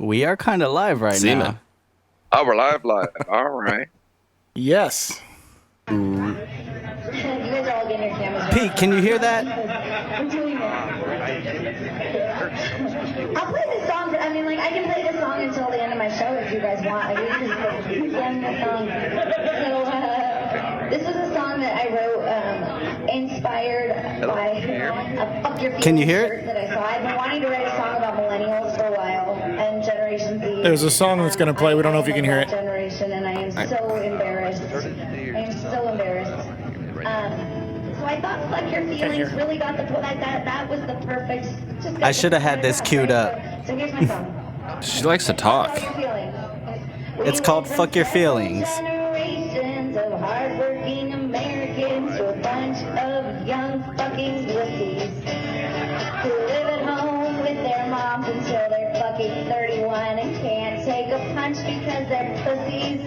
We are kind of live right Seaman. now. Oh, we're live. All right. Yes. Pete, can you hear that? I'll play this song. I mean, like, I can play this song until the end of my show if you guys want. Like, we can just sing the song. So, this is a song that I wrote, inspired by a Fuck Your Feelings Can you hear it? shirt that I saw. I've been wanting to write a song about millennials for a while and Generation Z. There's a song that's going to play. We don't know if you can hear it. Generation, and I am so embarrassed. I am so embarrassed. So I thought "Fuck Your Feelings" really got the that was the perfect. I should have had this queued up. So here's my song. She likes to talk. Fuck Your Feelings. It's called Fuck Your Feelings. Generations of hardworking Americans to a bunch of young fucking wussies who live at home with their moms until they're fucking 31 and can't take a punch because they're pussies.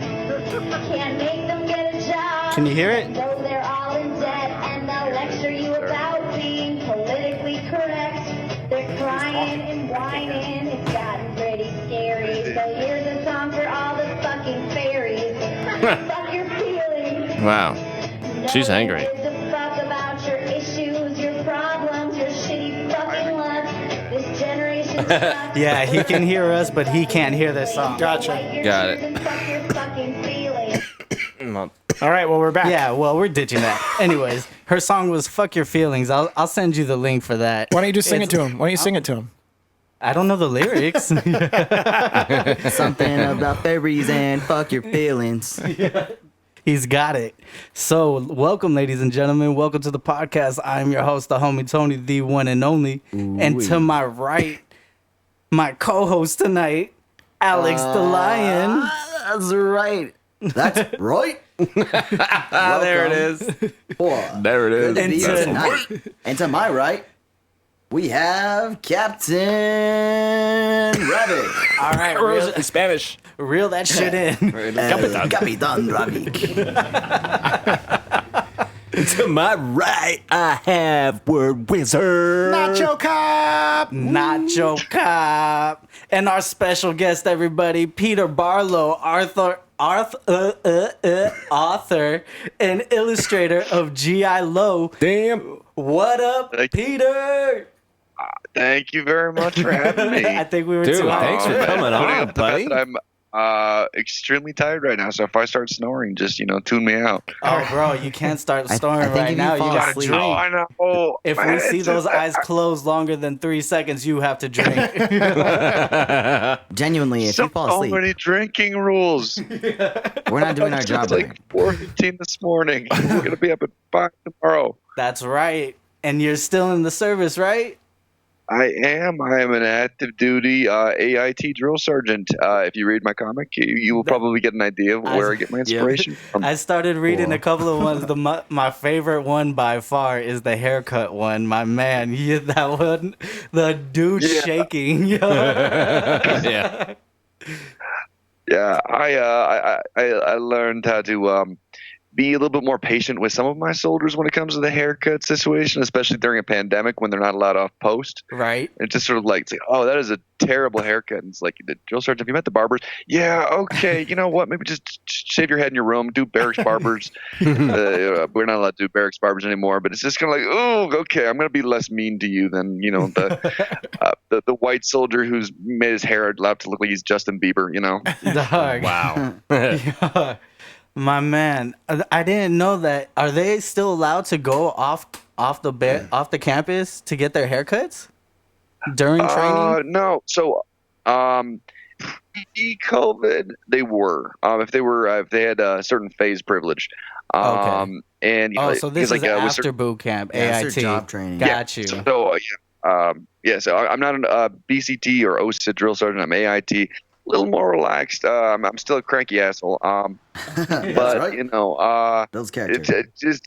Can't make them get a job. Can you hear it? So they're all in debt and they'll lecture you about being politically correct. They're crying and whining. It's gotten pretty scary. So here's a song for all the fucking fairies. Fuck your feelings. Wow. She's angry. No one gives a fuck about your issues, your problems, your shitty fucking luck. This generation sucks. Yeah, he can hear us, but he can't hear this song. Gotcha. Got it. And fuck your fucking feelings. All right, well, we're back. Yeah, well, we're ditching that. Anyways, her song was Fuck Your Feelings. I'll send you the link for that. Why don't you just sing it to him? Why don't you sing it to him? I don't know the lyrics. Something about fairies and fuck your feelings. He's got it. So, welcome, ladies and gentlemen. Welcome to the podcast. I'm your host, the homie Tony, the one and only. And to my right, my co-host tonight, Alex the Lion. That's right. That's right. There it is. There it is. Good to be here And tonight. And to my right, we have Captain Rabbit. All right, In Spanish. reel that shit in. Capitan Rabbit. To my right, I have Word Wizard. Nacho Cop. Nacho Cop. And our special guest, everybody, Peter Barlow, author and illustrator of G.I. Low. Damn. What up, Peter? Thank you very much for having me. I think we were Dude, too high. thanks for coming Putting on, up the fact buddy. that I'm extremely tired right now, so if I start snoring, just tune me out. Oh, bro, you can't start I snoring think right if you now. You fall gotta asleep- drink. Oh, I know. If Man, we see it's those just- eyes closed longer than 3 seconds, you have to drink. Genuinely, if you fall so asleep, many drinking rules. we're not doing our job It's right. like 4:15 this morning. We're gonna be up at 5 tomorrow. That's right. And you're still in the service, right? I am an active duty AIT drill sergeant. If you read my comic, you will probably get an idea of where I get my inspiration from. I started reading a couple of ones. My favorite one by far is the haircut one. My man, that one, the dude shaking. Yo. Yeah. Yeah, I learned how to be a little bit more patient with some of my soldiers when it comes to the haircut situation, especially during a pandemic when they're not allowed off post. Right. It's just sort of like, oh, that is a terrible haircut. And it's like, the drill sergeant, have you met the barbers? Yeah, okay. You know what? Maybe just shave your head in your room. Do barracks barbers. We're not allowed to do barracks barbers anymore. But it's just kind of like, oh, okay. I'm going to be less mean to you than the white soldier who's made his hair allowed to look like he's Justin Bieber. Dog. Wow. Yeah. My man, I didn't know that. Are they still allowed to go off the campus to get their haircuts during training? No. So, pre-COVID, they were. If they had a certain phase privilege. Okay. And So this is after boot camp, Yeah, AIT. it's their job training. Got you. So so I'm not a BCT or OSIT drill sergeant. I'm AIT. A little more relaxed. I'm still a cranky asshole. But right. Those characters.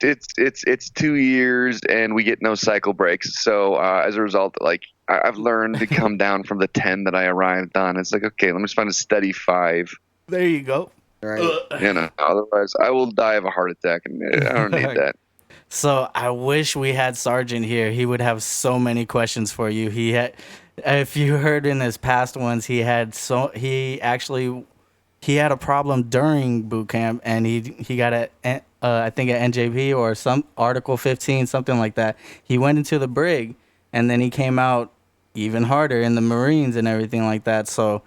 it's 2 years and we get no cycle breaks. So as a result, like I've learned to come down from the 10 that I arrived on. It's like, okay, let me just find a steady 5. There you go. Right. Otherwise I will die of a heart attack, and I don't need that. So I wish we had Sergeant here. He would have so many questions for you. if you heard in his past ones, he had a problem during boot camp, and he got I think an NJP or some Article 15, something like that. He went into the brig, and then he came out even harder in the Marines and everything like that. So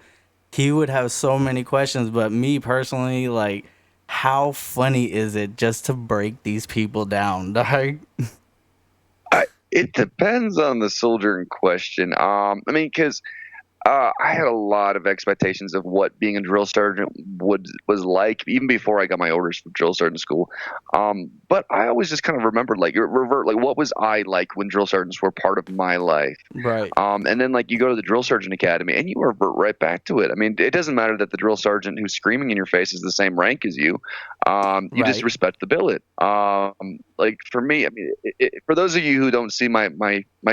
he would have so many questions. But me personally, like, how funny is it just to break these people down, dog? It depends on the soldier in question. I mean, because I had a lot of expectations of what being a drill sergeant was like, even before I got my orders from drill sergeant school. But I always just kind of remembered, like, what was I like when drill sergeants were part of my life? Right. And then, like, you go to the drill sergeant academy, and you revert right back to it. I mean, it doesn't matter that the drill sergeant who's screaming in your face is the same rank as you. You just Right. respect the billet. Like, for me, I mean, for those of you who don't see my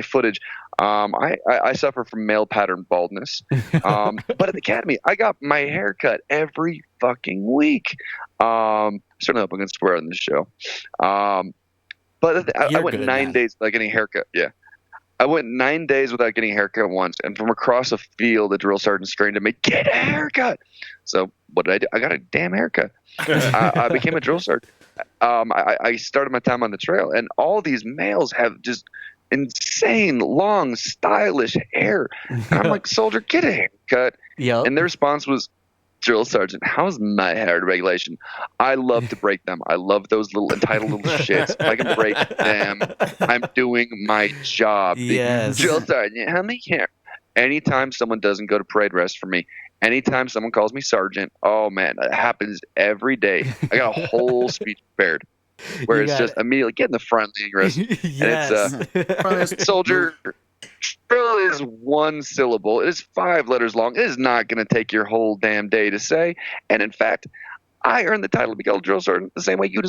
footage, I suffer from male pattern baldness. But at the academy, I got my hair cut every fucking week. Certainly hope I can swear on this show. But I went good, 9 man. days without getting a haircut. Yeah. I went 9 days without getting a haircut once. And from across the field, the drill sergeant screamed at me, "Get a haircut!" So what did I do? I got a damn haircut. I became a drill sergeant. I started my time on the trail, and all these males have just insane, long, stylish hair. And I'm like, "Soldier, get a haircut." Yep. And their response was, "Drill sergeant, how's my hair regulation?" I love to break them. I love those little entitled little shits. If I can break them, I'm doing my job. Yes. Drill sergeant, how many hair? Anytime someone doesn't go to parade rest for me, anytime someone calls me sergeant, oh man, that happens every day. I got a whole speech prepared where You it's got just immediately get in the front line rest. Yes. And it's soldier. Drill is one syllable. It is 5 letters long. It is not going to take your whole damn day to say. And in fact, I earned the title of being called a drill sergeant the same way you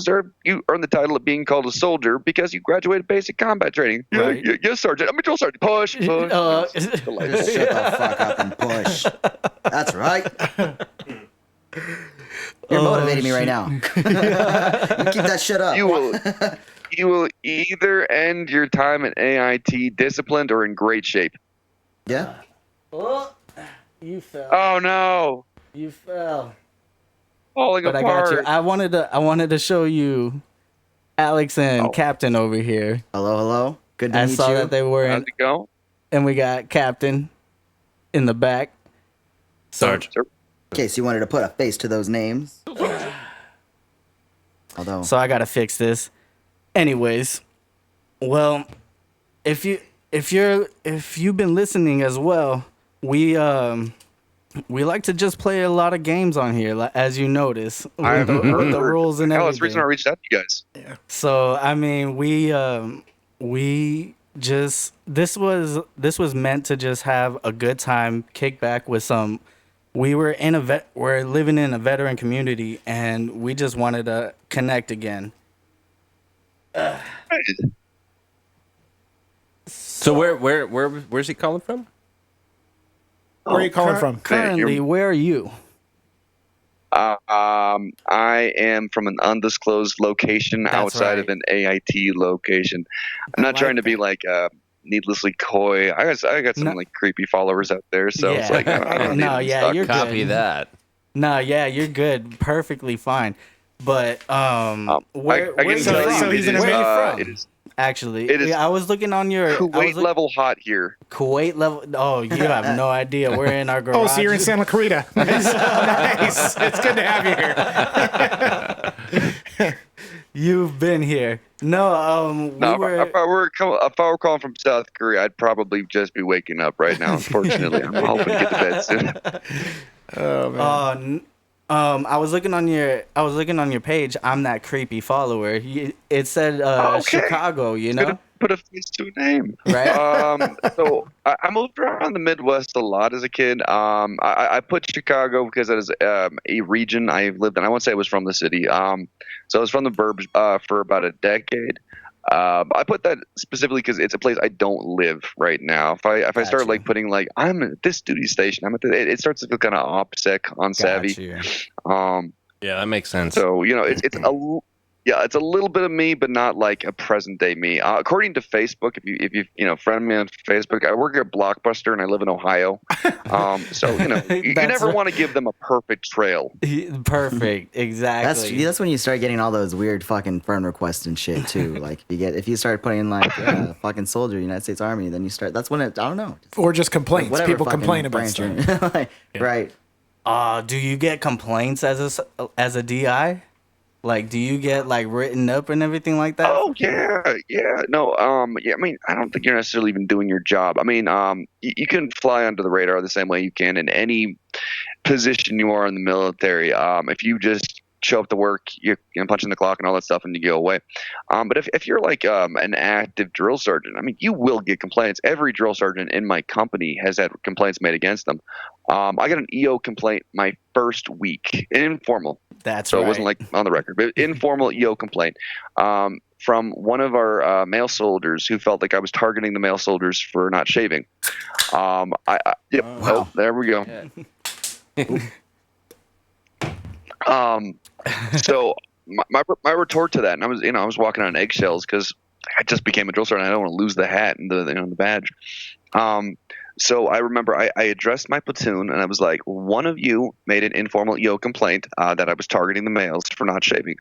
earned the title of being called a soldier because you graduated basic combat training. Right. Yes, sergeant. I'm a drill sergeant. Push. Delightful. Shut the fuck up and push. That's right. You're motivating me right now. You keep that shit up. You will either end your time at AIT disciplined or in great shape. Yeah. Oh, you fell. Oh no. You fell. Falling But apart. I got you. I wanted to show you Alex and Oh. Captain over here. Hello. Good to I meet saw you. that they were How's in, it go? and we got Captain in the back. Sarge. Sir? In case you wanted to put a face to those names. Although, So I gotta fix this. Anyways, well, if you've been listening as well, we like to just play a lot of games on here, as you notice, with the rules and Hell, that's the reason I everything. reached out to you guys. So I mean, we just this was meant to just have a good time, kick back with some. We're living in a veteran community, and we just wanted to connect again. So where's he calling from? Where are you calling from? Currently, where are you? I am from an undisclosed location That's outside of right. an AIT location. I'm not like trying to be that. like needlessly coy. I got some No. like creepy followers out there, so it's Yeah. like I don't need No, to yeah, stalk you're them. Copy good. that. No, yeah, you're good, perfectly fine. But I where can where's tell you you, from? he's in it is, America from? it is Actually, it is I was looking on your Kuwait level hot here. Kuwait level. Oh, you have no idea. We're in our garage. Oh, so you're in Santa Clarita. Nice. Nice. It's good to have you here. You've been here. No, No, if I were calling from South Korea, I'd probably just be waking up right now. Unfortunately, I'm hoping to get to bed soon. Oh, man. I was looking on your page. I'm that creepy follower. It said Okay. Chicago. You know, Put a face to a name. right? So I moved around the Midwest a lot as a kid. I put Chicago because it is a region I lived in. I won't say I was from the city. So I was from the burbs for about a decade. I put that specifically because it's a place I don't live right now. If I start Gotcha. like putting like I'm at this duty station, I'm at it starts to feel kind of OPSEC unsavvy. Got you. Yeah, that makes sense. So it's Yeah, it's a little bit of me, but not like a present day me. According to Facebook, if you friend me on Facebook, I work at Blockbuster and I live in Ohio. So you never want to give them a perfect trail. Perfect, exactly. That's when you start getting all those weird fucking friend requests and shit too. Like if you start putting in like fucking soldier, United States Army, then you start. That's when it. I don't know. Or just complaints. Whatever People fucking complain about branch stuff. you're in. Right. Do you get complaints as a DI? Like, do you get like written up and everything like that? Oh yeah. No, yeah. I mean, I don't think you're necessarily even doing your job. I mean, you can fly under the radar the same way you can in any position you are in the military. If you just show up to work, you punch in the clock and all that stuff, and you go away. But if you're like an active drill sergeant, I mean, you will get complaints. Every drill sergeant in my company has had complaints made against them. I got an EO complaint my first week, informal. That's so right. It wasn't like on the record, but informal EO complaint from one of our male soldiers who felt like I was targeting the male soldiers for not shaving. Wow. Oh, there we go. So my retort to that, and I was walking on eggshells because I just became a drill sergeant. I don't want to lose the hat and the badge. So I remember I addressed my platoon and I was like, one of you made an informal EO complaint that I was targeting the males for not shaving.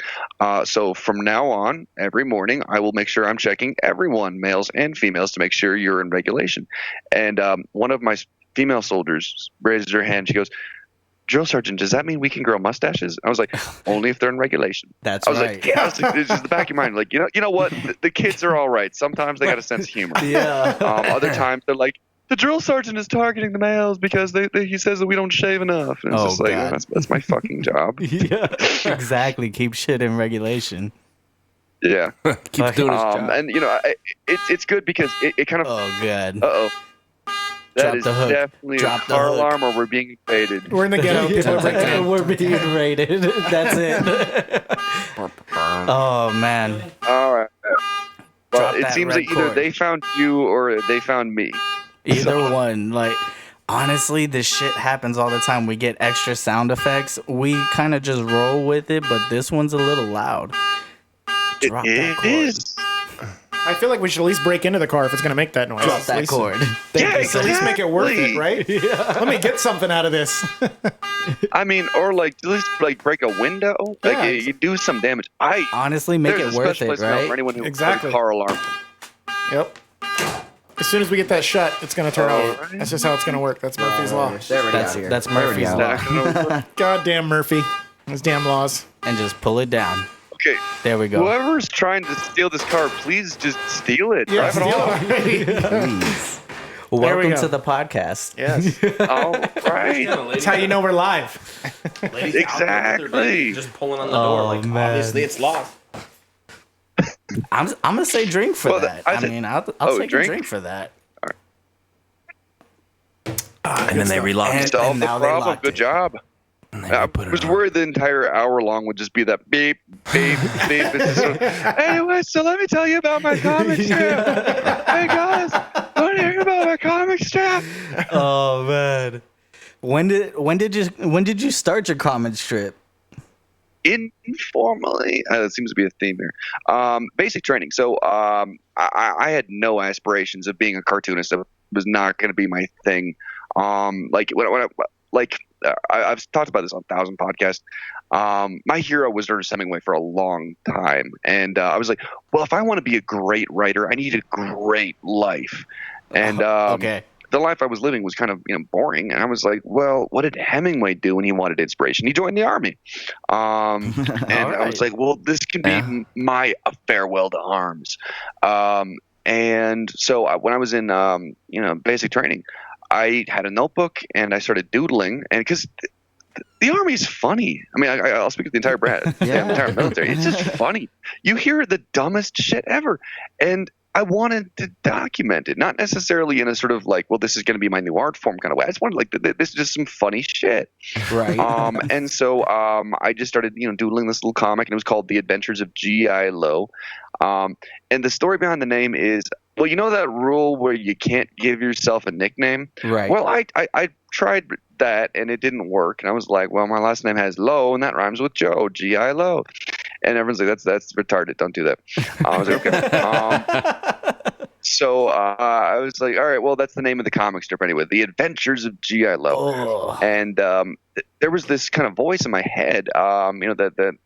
So from now on, every morning, I will make sure I'm checking everyone, males and females, to make sure you're in regulation. And one of my female soldiers raises her hand. She goes, "Drill sergeant, does that mean we can grow mustaches?" I was like, "Only if they're in regulation." That's I was right. like, "Yeah." It's just the back of your mind, like, you know what? The kids are all right. Sometimes they got a sense of humor. Yeah. Other times they're like, "The drill sergeant is targeting the males because he says that we don't shave enough." And it's just like, God. that's my fucking job. Yeah, exactly. Keep shit in regulation. Yeah. Keep doing his job. And it's good because it kind of. Oh, God. Uh-oh. That Drop is the hook. definitely Drop a the car hook. alarm, or we're being invaded. We're in the ghetto. People are breaking in. We're being raided. That's it. Oh, man. All right. Well, Drop it that seems red that either cord. they found you or they found me. Either one. Like, honestly, this shit happens all the time. We get extra sound effects. We kind of just roll with it, but this one's a little loud. Drop that It cord. is. I feel like we should at least break into the car if it's going to make that noise. Drop At that least- cord. Yeah, At least make it worth it, exactly. right? Let me get something out of this. I mean, or like at least like break a window. Like Yeah. you do some damage. Honestly, make There's it a worth special it, place now right? for anyone who Exactly. has a car alarm. Yep. As soon as we get that shut, it's going to turn All off. right. That's just how it's going to work. That's Murphy's Law. They're already out here. That's They're already Murphy's out. Law. Goddamn Murphy. Those damn laws. And just pull it down. Okay, There we go. whoever's trying to steal this car, please just steal it. Yeah, Drive it off. Please. Welcome go. to the podcast. Yes. All right. That's how you know we're live. Exactly. Just pulling on the door. Oh, Like, man. obviously, it's locked. I'm gonna say drink for Well, that. I I said- mean, I'll Oh, take drink? a drink for that. And then they relock And- it. Solved the now they problem. locked Good it. job. And then I they put it was on. worried the entire hour long would just be that beep, beep, beep. It's just sort of, anyway, so let me tell you about my comic strip. Hey guys, want to hear about my comic strip? Oh man, when did you start your comic strip? Informally, that seems to be a theme here. Basic training. So I had no aspirations of being a cartoonist. It was not going to be my thing. I've talked about this on 1,000 podcasts. My hero was Ernest Hemingway for a long time, and I was like, well, if I want to be a great writer, I need a great life. And Okay. the life I was living was kind of boring, and I was like, well, what did Hemingway do when he wanted inspiration? He joined the army, and I was like, well, this can be my farewell to arms. And so when I was in basic training, I had a notebook and I started doodling, and because the army is funny. I mean, I'll speak of the entire the entire military. It's just funny. You hear the dumbest shit ever, and I wanted to document it, not necessarily in a sort of like, well, this is going to be my new art form kind of way. I just wanted this is just some funny shit. Right. And so I just started, doodling this little comic, and it was called The Adventures of G.I. Lowe. And the story behind the name is, well, you know that rule where you can't give yourself a nickname? Right. Well, I tried that, and it didn't work. And I was like, well, my last name has Lowe, and that rhymes with Joe, G.I. Lowe. And everyone's like, that's retarded. Don't do that. I was like, okay. So I was like, all right, well, that's the name of the comic strip anyway, The Adventures of G.I. Lowe. Oh. And there was this kind of voice in my head, that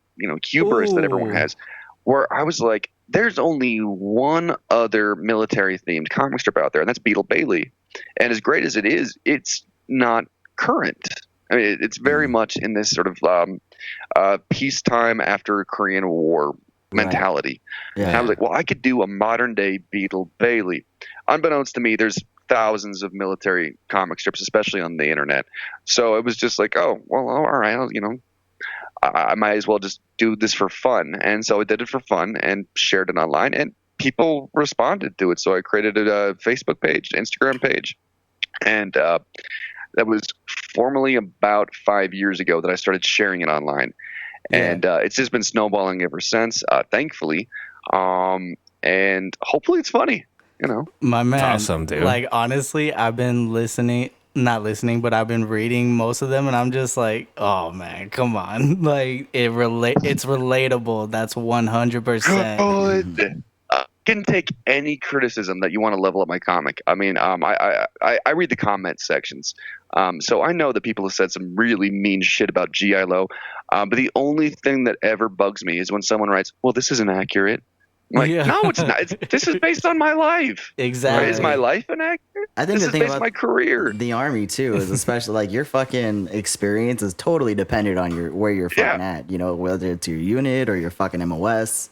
hubris that everyone has, where I was like, there's only one other military-themed comic strip out there, and that's Beetle Bailey. And as great as it is, it's not current. I mean, it's very much in this sort of peacetime after Korean War mentality. Yeah. And I was like, well, I could do a modern-day Beetle Bailey. Unbeknownst to me, there's thousands of military comic strips, especially on the internet. So it was just like, oh, well, all right, I might as well just do this for fun. And so I did it for fun and shared it online, and people responded to it. So I created a Facebook page, Instagram page. And that was formally about 5 years ago that I started sharing it online. And it's just been snowballing ever since, thankfully. And hopefully it's funny, My man. Awesome, dude. Like, honestly, I've been not listening, but I've been reading most of them, and I'm just like, oh man, come on. Like, it's relatable. That's 100%. Good. Can take any criticism that you want to level up my comic. I mean, I read the comment sections, so I know that people have said some really mean shit about G.I. Lowe, but the only thing that ever bugs me is when someone writes, well, this isn't accurate. I'm like, no, it's not. This is based on my life. Exactly. Is my life inaccurate? I think this the is thing based on about my career. the Army too is especially like your fucking experience is totally dependent on where you're fucking at. Whether it's your unit or your fucking MOS.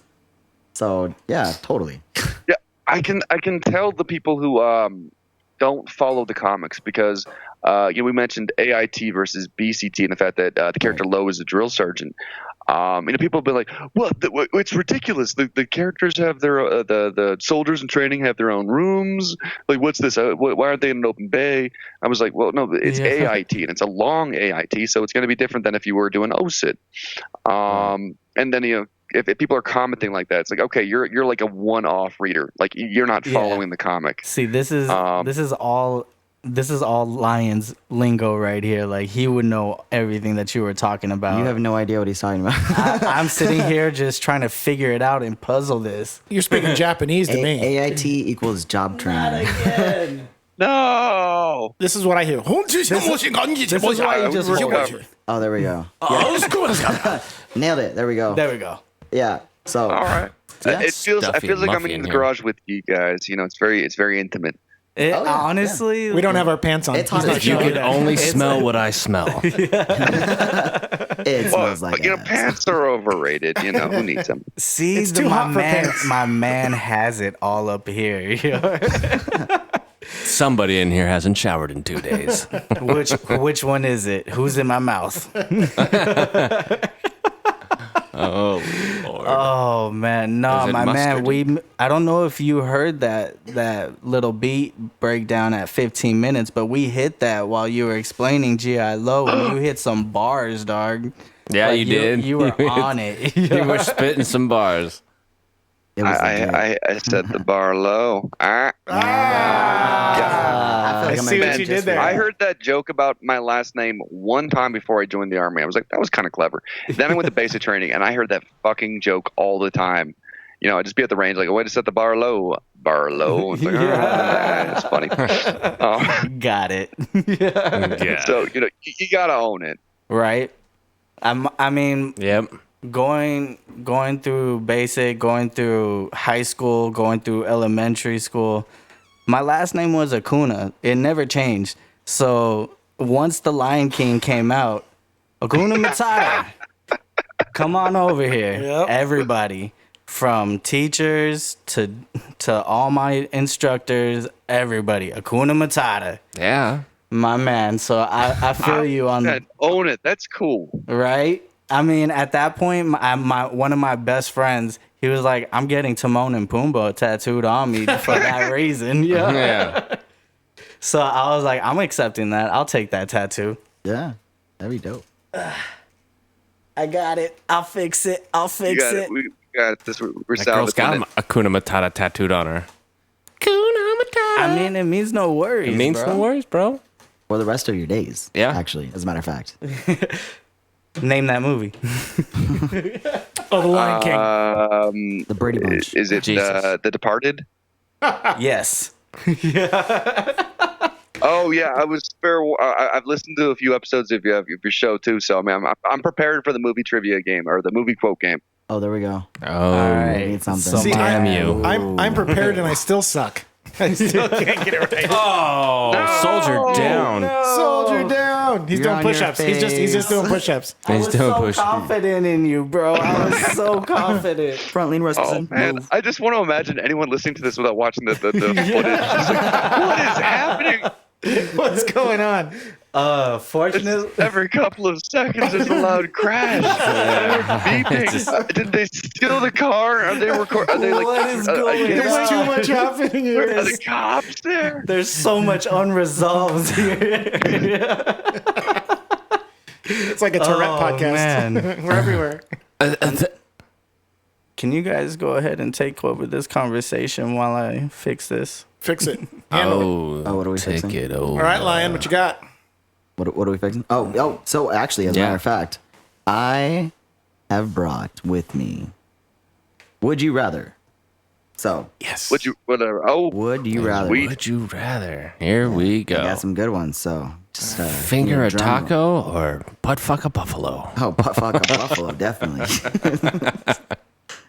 So yeah, totally. Yeah, I can tell the people who don't follow the comics because we mentioned AIT versus BCT and the fact that the character Lowe is a drill sergeant. People have been like, "Well, it's ridiculous. The characters have their the soldiers in training have their own rooms. Like, what's this? Why aren't they in an open bay?" I was like, "Well, no, it's AIT and it's a long AIT, so it's going to be different than if you were doing OSIT." And then if people are commenting like that, it's like, okay, you're like a one-off reader. Like, you're not following the comic. See, this is all Lion's lingo right here. Like, he would know everything that you were talking about. You have no idea what he's talking about. I'm sitting here just trying to figure it out and puzzle this. You're speaking Japanese to me. AIT equals job training. Again. No. This is what I hear. This is why you just Oh, there we go. Nailed it. There we go. There we go. Yeah. So. All right. Yeah. I feel like I'm muffy in the in garage with you guys. It's very intimate. Honestly, We don't have our pants on. It's hot He's not as You shit. showing could that. only smell what I smell. It smells like ass. Pants are overrated. Who needs them? see, It's too hot for pants. my man has it all up here. Somebody in here hasn't showered in 2 days. Which one is it? Who's in my mouth? Oh, Lord. Oh man, no, Is it my man. mustard? I don't know if you heard that little beat breakdown at 15 minutes, but we hit that while you were explaining G.I. Lowe, and you hit some bars, dog. Yeah, you did. You were on it. You were spitting some bars. It was I set the bar low. I feel I like I'm see in what bed you just did for there. that. I heard that joke about my last name one time before I joined the Army. I was like, that was kind of clever. Then I went to basic training, and I heard that fucking joke all the time. I'd just be at the range like, a way to set the bar low. Bar low. It's like, it's funny. Got it. Yeah. So, you got to own it. Right. I mean, Yep. going through basic, going through high school, going through elementary school. My last name was Acuna. It never changed. So once The Lion King came out, Acuna Matata, come on over here, Yep. everybody, from teachers to all my instructors, everybody, Acuna Matata, Yeah. my man. So I feel you on Yeah, own it. That's cool. right? I mean, at that point, my one of my best friends, he was like, "I'm getting Timon and Pumbaa tattooed on me for that reason." Yeah. Yeah. So I was like, "I'm accepting that. I'll take that tattoo." Yeah, that'd be dope. I got it. I'll fix it. I'll You fix got it. it. We got this. We're That girl's got salvaging it. Akuna Matata tattooed on her. Akuna Matata. I mean, it means no worries. It means bro. no worries, bro. For the rest of your days. Yeah. Actually, as a matter of fact. Name that movie. Oh, the Lion King. The Brady Bunch. Is it Jesus. The Departed? Yes. Oh yeah, I was fair. I've listened to a few episodes of your show too, so I mean, I'm prepared for the movie trivia game or the movie quote game. Oh, there we go. Oh, All I right. need something. So See, damn you. I'm prepared and I still suck. I still can't get it right. Oh, soldier down. Soldier down. He's You're doing on your push-ups. He's just doing push-ups. I He's was doing so push. confident in you, bro. I was so confident. Front lean, Oh Rasmussen. man, Move. I just want to imagine anyone listening to this without watching the footage. Just like, what is happening? What's going on? Fortunately, Every couple of seconds, there's a loud crash. Beeping. Did they steal the car? Are they recording? Are they like? What is going There's on? too much happening here. Are the cops there? there's so much unresolved here. It's like a Tourette podcast. Man. We're everywhere. Can you guys go ahead and take over this conversation while I fix this? Fix it. Handle it. Oh, what are we take fixing? it over. All right, Lion, what you got? What are we fixing? Oh, so actually, as a Yeah. matter of fact, I have brought with me Would You Rather. So, Yes. Would you? Whatever. Oh, would you rather? Sweet. Would you rather? Here we I go. got some good ones. So, just Finger a drum roll. taco or butt fuck a buffalo? Oh, fuck a buffalo, definitely.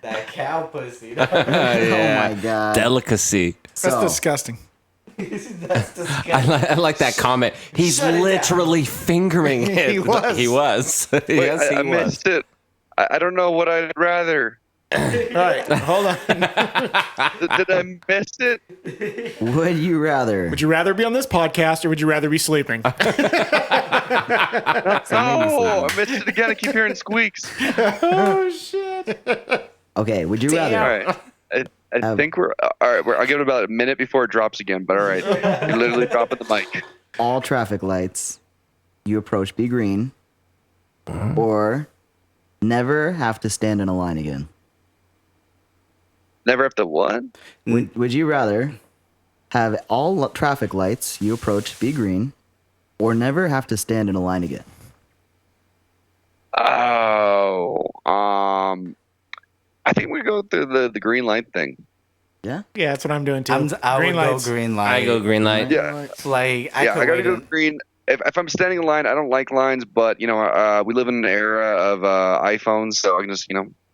That cow pussy. Oh my god. Delicacy. That's So, disgusting. That's disgusting. I like that comment. He's Shut it literally fingering it. He was. He was. wait, Yes, he I was. missed it. I don't know what I'd rather. All right, hold on. Did I miss it? would you rather? Would you rather be on this podcast or would you rather be sleeping? Oh, I missed it again. I keep hearing squeaks. Okay, would you rather? All right. I think we're all right. I'll give it about a minute before it drops again. But all right, you're literally dropping the mic. All traffic lights you approach be green, or never have to stand in a line again? Never have to what? Would you rather have all traffic lights you approach be green, or never have to stand in a line again? Oh, I think we go through the green light thing. Yeah. Yeah, that's what I'm doing too. I would Green lights. go green light. I go green light. Yeah, Like I yeah. could I gotta wait go in- green. If I'm standing in line, I don't like lines, but you know, we live in an era of iPhones, so I can just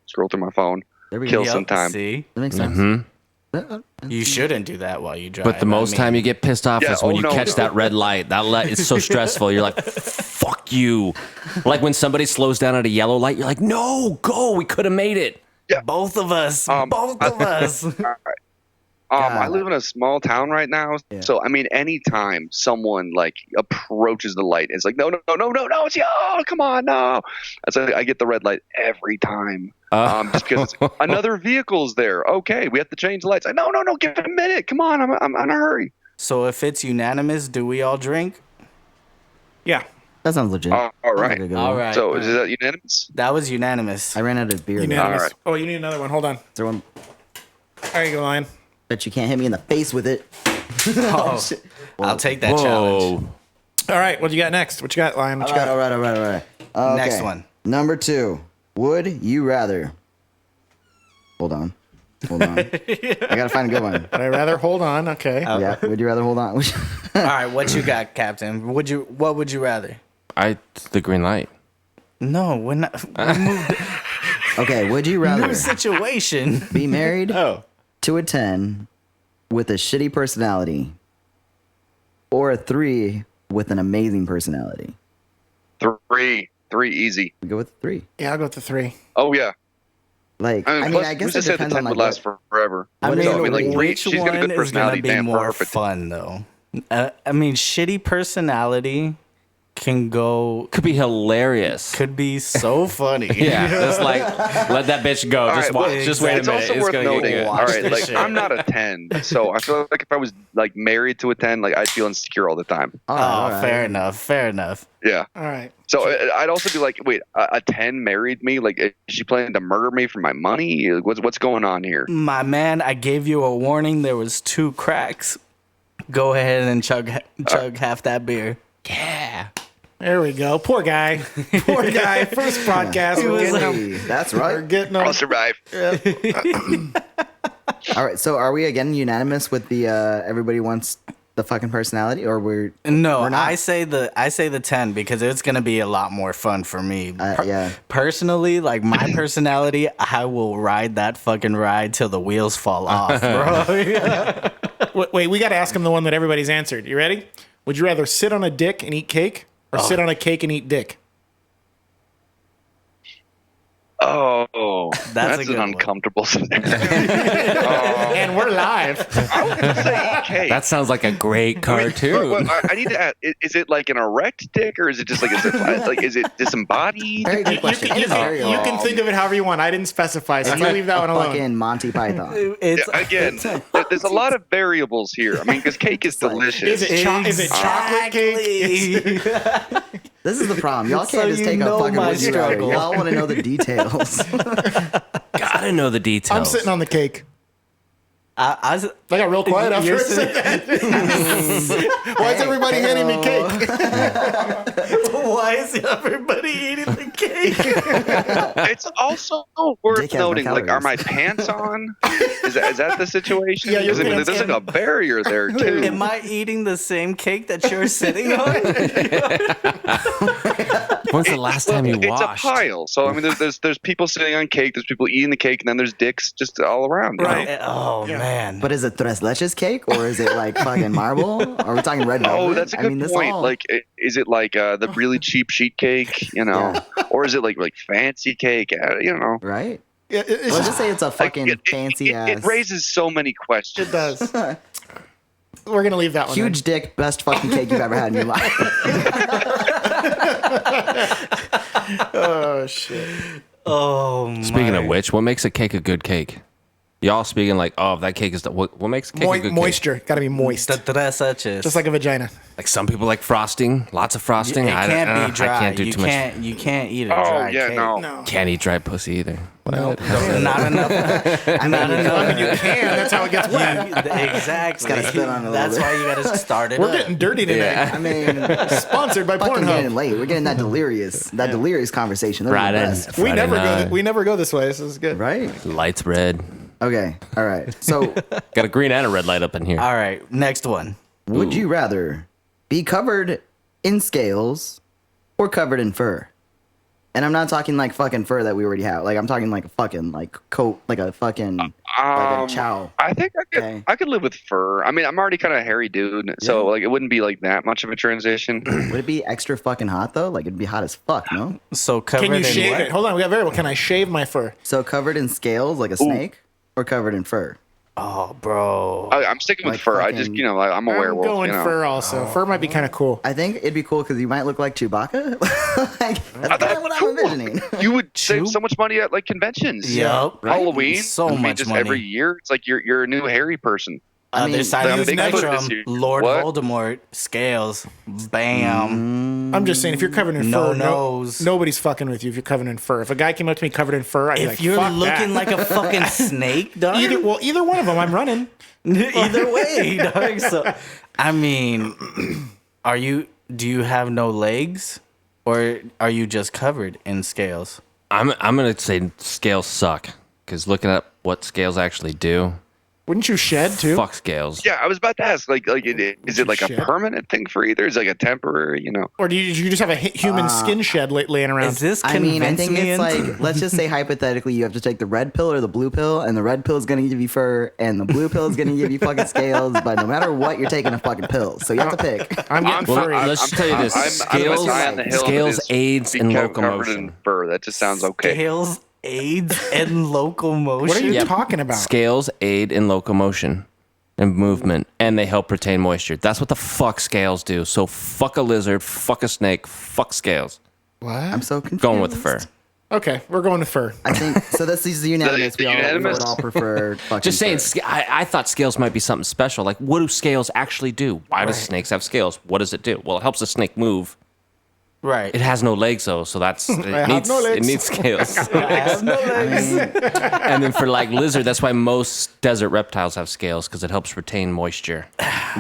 scroll through my phone, There we kill go. some time. See, That makes sense. you shouldn't do that while you drive. But the most time you get pissed off Yeah, is when oh, you no. catch that red light. That light is so stressful. You're like, fuck you. Like when somebody slows down at a yellow light, you're like, no, go. We could have made it. both of us, both of us. I live in a small town right now, so I mean, anytime someone like approaches the light, it's like, no, it's you. Oh, come on, no. So I get the red light every time, just because it's, another vehicle's there. Okay, we have to change the lights. Like, no, give it a minute. Come on, I'm in a hurry. So if it's unanimous, do we all drink? Yeah. That sounds legit. All Sounds right. like a good All one. right. So is that unanimous? That was unanimous. I ran out of beer. though. Unanimous. All right. Oh, you need another one. Hold on. Is there one? There you go, Lion. Bet you can't hit me in the face with it. Oh, I'll take that challenge. Whoa. All right, what you got next? What you got, Lion? What you got? All right. Okay. Next one. Number 2. Would you rather? Hold on. I gotta find a good one. Would I rather hold on? Okay. Yeah. Would you rather hold on? All right, what you got, Captain? What would you rather? The green light. No, we're not. We moved Okay. Would you rather new situation. be married Oh. to a 10 with a shitty personality, or a 3 with an amazing personality? Three easy. We go with 3. Yeah, I'll go with the 3. Oh yeah. Like, I mean, I who's guess to it say the depends 10 on would like last what, forever. I mean, So, like, three, which she's got a one good is gonna personality. be Damn, more perfect. fun though? I mean, shitty personality can go Could be hilarious. could be so funny. Yeah, just like let that bitch go. All Just right, watch. well, Just wait a it's minute. also It's worth gonna get noting. good. All right, this like shit. I'm not a 10, so I feel like if I was like married to a 10, like I'd feel insecure all the time. all right. Fair enough. Yeah. All right. So I'd also be like, wait, a 10 married me? Like, is she planning to murder me for my money? What's going on here? My man, I gave you a warning. There was 2 cracks. Go ahead and chug half that beer. Yeah. There we go. Poor guy. Poor guy. First podcast. That's We're right. getting I'll him. survive. All right. So are we again unanimous with the everybody wants the fucking personality, or we're No, we're not? I say the 10 because it's gonna be a lot more fun for me. Yeah. Personally, like my personality, I will ride that fucking ride till the wheels fall off, bro. Wait, we got to ask him the one that everybody's answered. You ready? Would you rather sit on a dick and eat cake or sit on a cake and eat dick? Oh, That's a an good one. uncomfortable scenario. And we're live. I was gonna say cake. That sounds like a great cartoon. But I need to ask: is it like an erect dick, or is it just like is it disembodied? Very good question. You can think of it however you want. I didn't specify, so you leave that one alone. Fucking Monty Python. It's Again, there's a lot of variables here. I mean, because cake is delicious. Is it chocolate cake? Exactly. This is the problem. Y'all So can't just you take a know fucking my would you rather. struggle. Y'all want to know the details. Gotta know the details. I'm sitting on the cake. I I got real quiet after You're I said that. Why is everybody handing me cake? Why is everybody eating the cake? It's also worth Dick has no noting, like, are my calories. pants on? Is that the situation? Yeah, your 'Cause, I mean, pants there's like a barrier there too. Am I eating the same cake that you're sitting on? When's the last time you It's washed? a pile. So I mean, there's people sitting on cake. There's people eating the cake, and then there's dicks just all around. You Right. know? Oh man. But is it tres leches cake or is it like fucking marble? Are we talking red velvet? Oh, that's a good this point. all- Like, is it like the really cheap sheet cake? You know, or is it like fancy cake? You know, right? Yeah, it's Let's just, just say it's a fucking Like, fancy ass. It raises so many questions. it does. We're going to leave that one. Huge dick, best fucking cake you've ever had in your life. Oh, shit. Oh my. Speaking of which, what makes a cake a good cake? Y'all speaking like, oh, that cake is the, what makes a cake a good cake? Moisture. Got to be moist. The tres leches. Just like a vagina. Like some people like frosting, lots of frosting. It can't be dry. I can't do you too much. can't. You can't eat a Oh dry yeah, cake. no. Can't eat dry pussy either. Not enough. Not enough. You can. That's how it gets wet. Exactly. gotta spit on it a little That's bit. why you gotta start it We're up. getting dirty today. Yeah. I mean, Sponsored by fucking getting Pornhub. late. We're getting that delirious conversation. Those are Right the in. best. We never Friday go. We never go this way. This is good. Right? Lights red. Okay. All right. So, Got a green and a red light up in here. All right. Next one. would you rather be covered in scales or covered in fur? And I'm not talking like fucking fur that we already have. Like I'm talking like a fucking like coat, like a fucking like a chow. I think Okay. I could live with fur. I mean, I'm already kind of a hairy dude, so like it wouldn't be like that much of a transition. Would it be extra fucking hot though? Like it'd be hot as fuck, no? So covered Can you in shave what? it? Hold on. We got variable. Can I shave my fur? So covered in scales like a snake or covered in fur? Oh, bro. I'm sticking with Like fur. I fucking- just, I'm a I'm werewolf. going you know. fur also. Fur might be kind of cool. I think it'd be cool because you might look like Chewbacca. Like, that's kind of what cool. I'm envisioning. You would save Chew- so much money at like conventions. Yup. Halloween. So I mean, much just money. every year. It's like you're a new hairy person. Other side of the Bigfoot this spectrum, year. Lord What? Voldemort, scales, bam. I'm just saying, if you're covered in No fur, nose. nobody's fucking with you. If you're covered in fur, if a guy came up to me covered in fur, I'd be If like, you're "Fuck looking that." like a fucking snake, dog. either one of them, I'm running. Either way, dog. So, I mean, do you have no legs, or are you just covered in scales? I'm gonna say scales suck because looking at what scales actually do, Wouldn't you shed too? fuck scales. Yeah, I was about to ask. Is it like a Shit. permanent thing for either? Is it like a temporary? Or do you just have a human skin shed laying around? Is this I mean, I convince think me it's into- like, let's just say hypothetically, you have to take the red pill or the blue pill, and the red pill is going to give you fur, and the blue pill is going to give you fucking scales, but no matter what, you're taking a fucking pill. So you have to pick. I'm getting Well, furry. let's just tell you this: I'm scales, high on the hill. scales It is aids in become covered locomotion. in fur. That just sounds okay. Scales aids and locomotion. What are you Yep. talking about? Scales aid in locomotion and movement, and they help retain moisture. That's what the fuck scales do. So fuck a lizard, fuck a snake, fuck scales. What? I'm so confused. Going with fur. Okay, we're going with fur. I think so. This is unanimous. We Unanimous? would all prefer fucking. Just saying, fur. I thought scales might be something special. Like, what do scales actually do? Why do snakes have scales? What does it do? Well, it helps the snake move. Right. It has no legs though, so that's it have needs no it legs. needs scales. I have no legs. And then for like lizard, that's why most desert reptiles have scales because it helps retain moisture.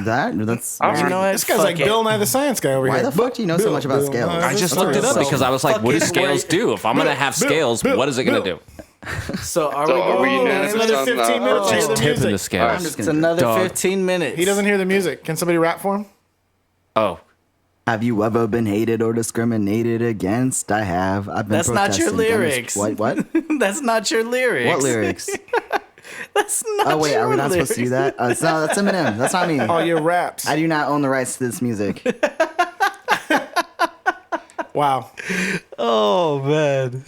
That's All right. You know what? This guy's Fuck like it. Bill Nye the Science Guy over Why here. the fuck do you know so much about Bill scales? Nye I the just Science looked it up Guy. because I was like, what do fucking scales wait. do? If I'm going to have scales, what is it going to do? So are So we are we going? unanimous another on, 15 minutes. our Hear Just the vote? tipping the music. scales. I'm just It's gonna. another Dog. 15 minutes. He doesn't hear the music. Can somebody rap for him? Oh. Have you ever been hated or discriminated against? I have. I've been. That's not your protesting lyrics. What? That's not your lyrics. What lyrics? That's not. Oh wait, your are we not supposed to do lyrics. that? That's Eminem. That's not me. Oh, your raps. I do not own the rights to this music. Wow. Oh man,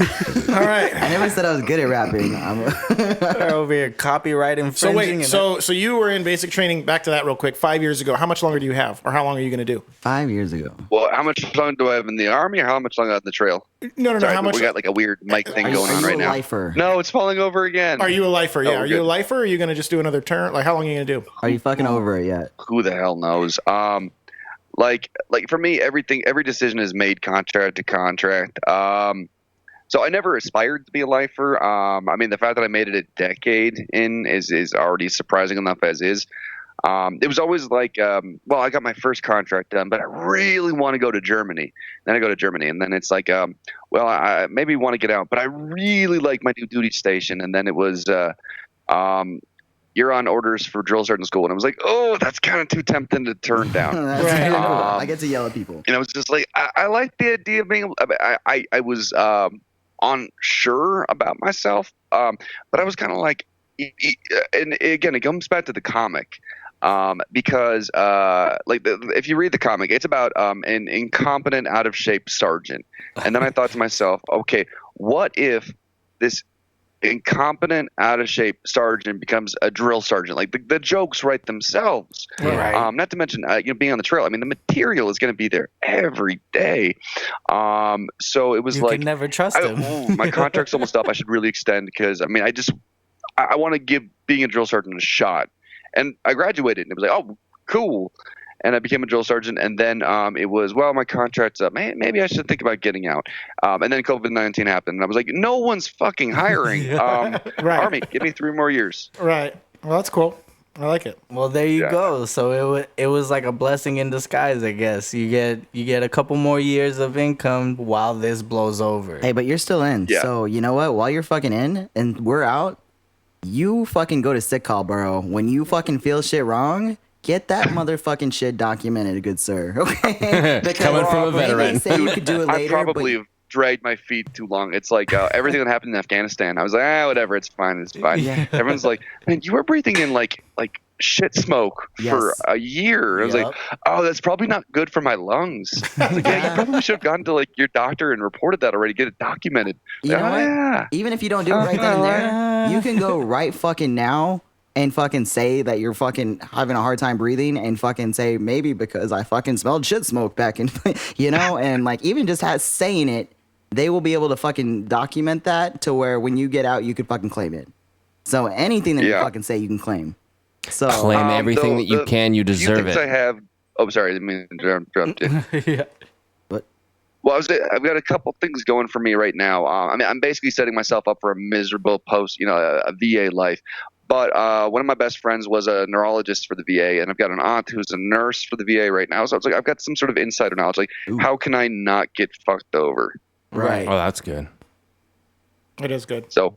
All right. I never said I was good at rapping. we're over here copyright So infringing. wait, so you were in basic training, back to that real quick, 5 years ago. How much longer do you have? Or how long are you going to do? 5 years ago. Well, how much long do I have in the army, or how much long on the trail? No, Sorry, how much? we got like a weird mic thing Are going you on right a now. lifer? No, it's falling over again. Are you a lifer? Yeah. Oh, Are you a good. lifer, or are you going to just do another turn? Like, how long are you going to do? Are you fucking over it yet? Who the hell knows? Like for me, every decision is made contract to contract. So I never aspired to be a lifer. I mean, the fact that I made it a decade in is already surprising enough as is. It was always like, well, I got my first contract done, but I really want to go to Germany. Then I go to Germany, and then it's like, well, I maybe want to get out, but I really like my new duty station. And then it was, you're on orders for drill sergeant school, and I was like, oh, that's kind of too tempting to turn down. That's Right. kinda cool. I get to yell at people. And I was just like, I like the idea of being able. I was unsure about myself, but I was kind of like, and again, it comes back to the comic, because if you read the comic, it's about an incompetent, out of shape sergeant, and then I thought to myself, okay, what if this incompetent, out of shape sergeant becomes a drill sergeant? Like the jokes write themselves. Right. Not to mention, being on the trail. I mean, the material is going to be there every day. So it was You like, can never trust him. my contract's almost up. I should really extend, because I mean, I want to give being a drill sergeant a shot. And I graduated, and it was like, oh, cool. And I became a drill sergeant, and then it was, well, my contract's up. Maybe I should think about getting out. And then COVID-19 happened, and I was like, no one's fucking hiring. Right. Army, give me 3 more years. Right. Well, that's cool. I like it. Well, there you Yeah. go. So it was like a blessing in disguise, I guess. You get a couple more years of income while this blows over. Hey, but you're still in. Yeah. So you know what? While you're fucking in and we're out, you fucking go to sick call, bro. When you fucking feel shit wrong, get that motherfucking shit documented, good sir. Okay? Because Coming from a they may veteran. say you could do it I later, probably have dragged my feet too long. It's like everything that happened in Afghanistan. I was like, whatever, it's fine, it's fine. Yeah. Everyone's like, man, you were breathing in like shit smoke for Yes. a year. I was like, Yup. oh, that's probably not good for my lungs. I was like, yeah, you probably should have gone to like your doctor and reported that already, get it documented. You know Oh, what? yeah. Even if you don't do it right then and there, you can go right fucking now and fucking say that you're fucking having a hard time breathing and fucking say maybe because I fucking smelled shit smoke back in, you know, and like even just saying it, they will be able to fucking document that to where when you get out, you could fucking claim it. So anything that you Yeah. fucking say, you can claim. So Claim everything though, that you can. You few deserve things it. I have. Oh, sorry, I didn't mean to interrupt you. Yeah. Well, I've got a couple things going for me right now. I mean, I'm basically setting myself up for a miserable a VA life. But one of my best friends was a neurologist for the VA, and I've got an aunt who's a nurse for the VA right now. So I was like, I've got some sort of insider knowledge. Like, how can I not get fucked over? Right. Oh, that's good. It is good. So,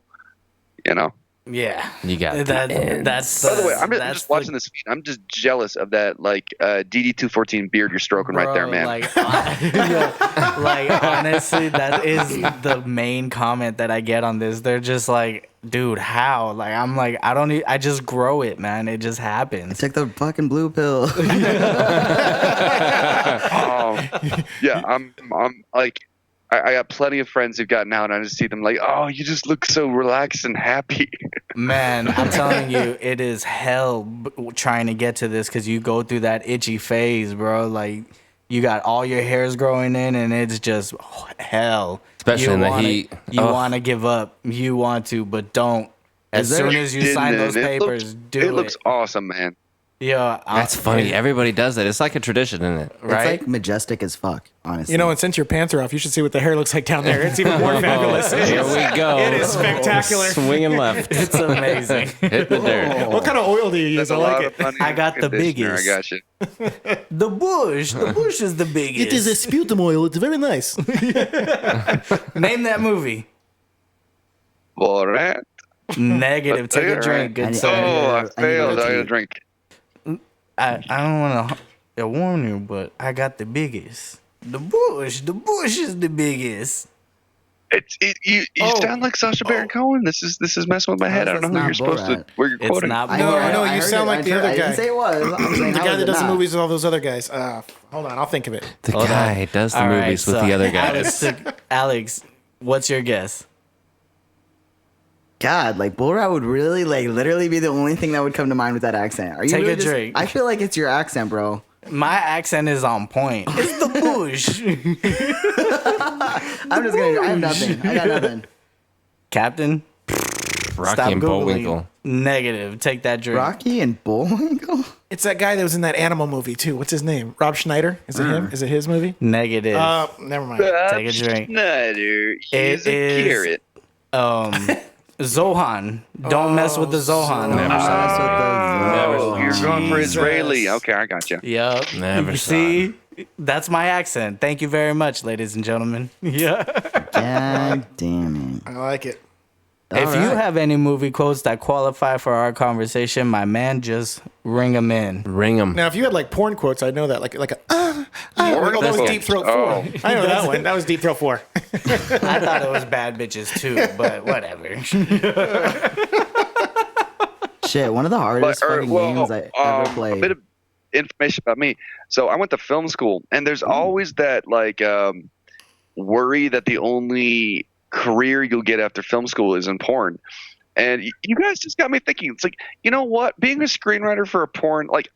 you know. Yeah. You got it. That's By the way, I'm that's just watching this feed. I'm just jealous of that, like, DD214 beard you're stroking right there, Bro, man. Like, yeah, like honestly, that is the main comment that I get on this. They're just like, dude, how? Like, I'm like, I just grow it, man. It just happens. take the fucking blue pill. Yeah, I'm like, I got plenty of friends who've gotten out, and I just see them like, oh, you just look so relaxed and happy. Man, I'm telling you, it is hell trying to get to this because you go through that itchy phase, bro. Like, you got all your hairs growing in, and it's just hell. Especially You in the wanna- heat. You Ugh. want to give up. You want to, but don't. As Is there- soon as you sign those It papers, looks, do it looks awesome, man. Yo, That's funny. Everybody does it. It's like a tradition, isn't it? Right? It's like majestic as fuck, honestly. You know, and since your pants are off, you should see what the hair looks like down there. It's even more fabulous. Here we go. It is spectacular. Swinging left. It's amazing. Hit the dirt. What kind of oil do you use? That's I a like lot it. of funny I got the conditioner, biggest. I got you. The bush is the biggest. sputum oil. It's very nice. Name that movie. Borat. Negative. Take a drink, good I sir. Oh, I failed. I tea. got a drink. I don't want to warn you, but I got the biggest. The bush is the biggest. You sound like Sacha Baron Cohen. This is messing with my head. I don't know who That's you're not supposed Borat. to. Where you're It's quoting? not. No, no, you heard sound like the other I guy. didn't say it was. I'm saying, The how guy is that it does the not? movies with all those other guys. Hold on, I'll think of it. The Hold guy on. does the All right, movies with so the other guys. Alex, what's your guess? God, like Borat would really, like, literally be the only thing that would come to mind with that accent. Are you Take really a just- drink. I feel like it's your accent, bro. My accent is on point. It's the bush. I'm just gonna. I have nothing. I got nothing. Captain, Rocky stop and Googling. Bullwinkle. Negative. Take that drink. Rocky and Bullwinkle. It's that guy that was in that animal movie too. What's his name? Rob Schneider? Is it him? Is it his movie? Negative. Never mind. Take a drink. Schneider. He's It a is- carrot. Zohan. Don't mess with the Zohan. Never saw Oh, you're going for Jesus. Israeli. Okay, I got you. Yep. Never You saw see, that's my accent. Thank you very much, ladies and gentlemen. Yeah. God damn it. I like it. If All you right. have any movie quotes that qualify for our conversation, my man, just ring them in. Ring them. Now, if you had like porn quotes, I'd know that. Like a. Oh, that was quotes. Deep Throat 4. Oh. I know that one. That was Deep Throat 4. I thought it was bad bitches too, but whatever. Shit, one of the hardest fucking games I ever A played. bit of information about me. So I went to film school, and there's always that worry that the only career you'll get after film school is in porn. And you guys just got me thinking. It's like, you know what? Being a screenwriter for a porn, like,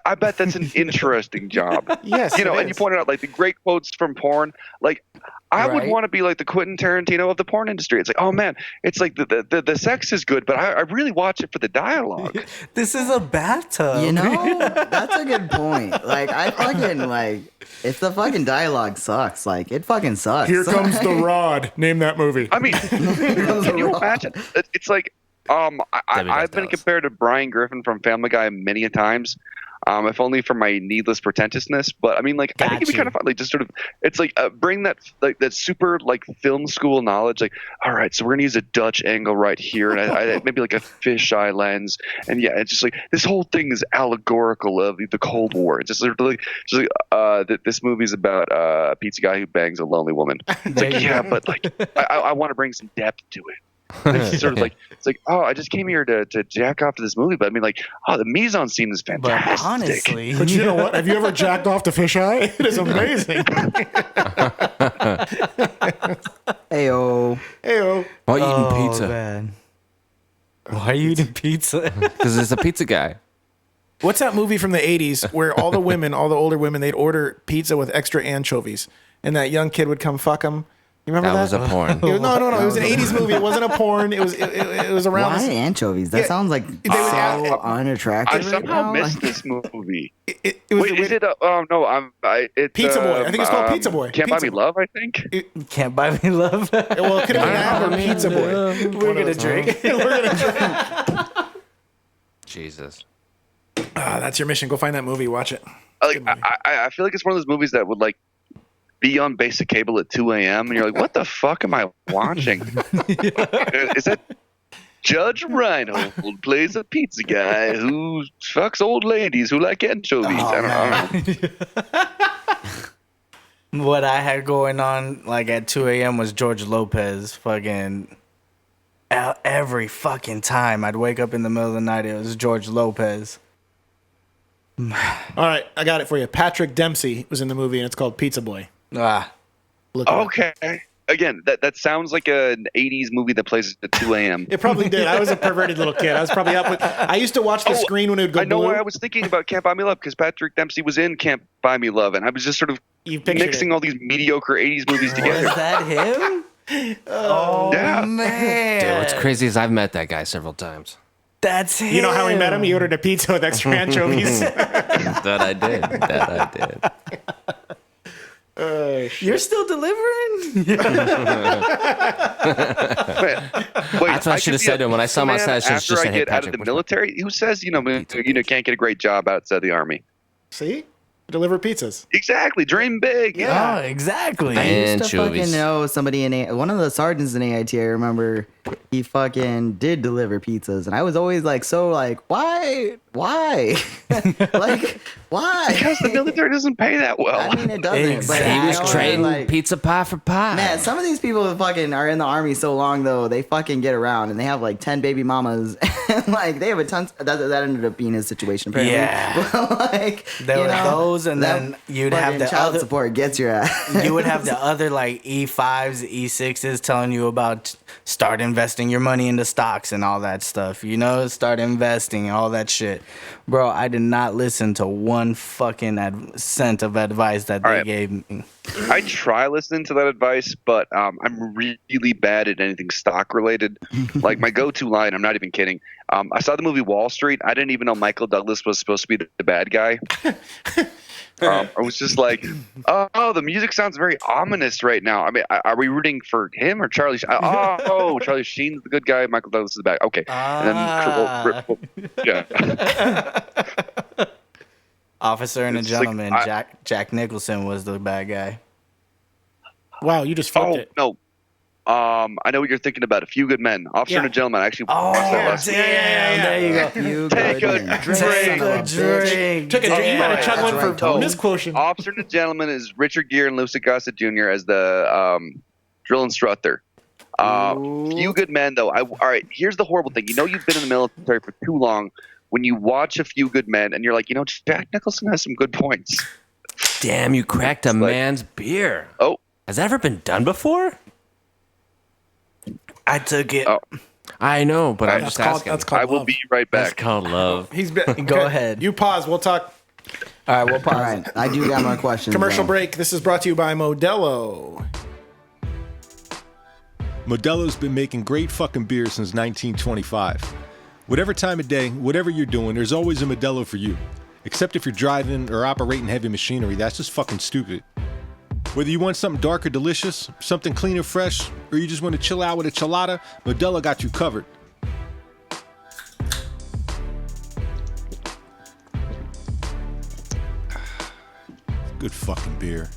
I bet that's an interesting job. Yes, You know, it and you is. pointed out, like, the great quotes from porn. Like, I would Right. want to be like the Quentin Tarantino of the porn industry. It's like, oh, man, it's like the sex is good, but I really watch it for the dialogue. This is a bathtub. You know, that's a good point. Like, I fucking, like, if the fucking dialogue sucks, like, it fucking sucks. Here comes the rod. Name that movie. I mean, can you imagine? It's like, I've been compared to Brian Griffin from Family Guy many a times. If only for my needless pretentiousness, but I mean, like, I think it'd be Got you. kind of fun, like, just sort of, it's like, bring that, like, that super, like, film school knowledge, like, all right, so we're gonna use a Dutch angle right here, and I maybe like a fisheye lens, and yeah, it's just like this whole thing is allegorical of the Cold War. It's just sort of like, this movie's about a pizza guy who bangs a lonely woman. It's like, yeah, but like, I want to bring some depth to it. It's sort of like, it's like, oh, I just came here to jack off to this movie, but I mean, like, oh, the mise en scene is But fantastic. honestly, But you know what? Have you ever jacked off to fisheye? It is amazing. Ayo. Heyo. Why are you eating oh, pizza? man. Why are you eating pizza? Because it's a pizza guy. What's that movie from the 80s where all the women, all the older women, they'd order pizza with extra anchovies, and that young kid would come fuck them? You remember That that? was a porn. No. It was an 80s movie. It wasn't a porn. It was around. Why this- anchovies? That Yeah, sounds like they would ask- so unattractive. I right somehow now. missed Like, this movie. It was Wait, is it? No, it's Pizza Boy. I think it's called Pizza Boy. Can't Buy Pizza Me Love. I think. Can't buy me love. well, it could have been that or Pizza Boy. We're gonna drink. Jesus. That's your mission. Go find that movie. Watch it. Like, I feel like it's one of those movies that would like be on basic cable at 2 a.m. and you're like, what the fuck am I watching? Is that Judge Reinhold plays a pizza guy who fucks old ladies who like anchovies? I don't know. What I had going on like at 2 a.m. was George Lopez. Fucking every fucking time I'd wake up in the middle of the night, it was George Lopez. All right, I got it for you. Patrick Dempsey was in the movie, and it's called Pizza Boy. Ah, Look it up. Okay. Again, that sounds like an 80s movie that plays at 2 a.m. It probably did. I was a perverted little kid. I was probably up with. I used to watch the screen when it would go I know blue. why I was thinking about Can't Buy Me Love, because Patrick Dempsey was in Can't Buy Me Love, and I was just sort of You pictured mixing it. all these mediocre 80s movies was together. that him? Oh Yeah. man! Dude, what's crazy is I've met that guy several times. That's him. You know how we met him? He ordered a pizza with extra anchovies. That I did. That I did. You're still delivering? Wait, That's what I should have said to him when I saw him outside. I should have After just I said, "Hey, get out of Patrick, the military, who says can't get a great job outside the army? See? Deliver pizzas. Exactly, dream big. Yeah. Oh, exactly. I used to Anchovies. fucking know somebody one of the sergeants in AIT. I remember he fucking did deliver pizzas, and I was always like, why, like, why? Because the military doesn't pay that well. I mean, it doesn't. Exactly. But He was I always, trading like, pizza pie for pie. Man, some of these people who fucking are in the army so long though, they fucking get around and they have like 10 baby mamas and like they have a ton. That ended up being his situation. Apparently. Yeah. But, like There were those, and that then you'd have fucking the child other. support gets your ass. You would have the other like E5s, E6s telling you about start investing your money into stocks and all that stuff. Start investing, all that shit. Bro, I did not listen to one fucking cent of advice that they right. gave me. I try listening to that advice, but I'm really bad at anything stock related. Like my go-to line, I'm not even kidding. I saw the movie Wall Street. I didn't even know Michael Douglas was supposed to be the bad guy. I was just like, oh, the music sounds very ominous right now. I mean, are we rooting for him or Charlie? Charlie Sheen's the good guy. Michael Douglas is the bad. Okay, and then yeah. Officer and a It's like, Gentleman, Jack Nicholson was the bad guy. Wow, you just flipped it. No. I know what you're thinking about. A Few Good Men. Officer and a Gentleman. I actually watched that last week. Damn, there you go. You Take good a man. drink. Take Son of a bitch. drink. Took a drink. You gotta chug one That's for right, Tony. misquotation. Officer and a Gentleman is Richard Gere and Lucy Gossett Jr. as the drill instructor. Few Good Men, though. All right, here's the horrible thing. You've been in the military for too long. When you watch A Few Good Men and you're like, Jack Nicholson has some good points. Damn, you cracked a man's beer. Oh, Has that ever been done before? I took it. Oh. I know, but I'm That's just asking. called I will love. be right That's back. called love. He's been, Go ahead. You pause. We'll talk. All right, we'll pause. All right, I do got more questions. Commercial though. break. This is brought to you by Modelo. Modelo's been making great fucking beer since 1925. Whatever time of day, whatever you're doing, there's always a Modelo for you. Except if you're driving or operating heavy machinery, that's just fucking stupid. Whether you want something dark or delicious, something clean or fresh, or you just want to chill out with a chilada, Modelo got you covered. Good fucking beer.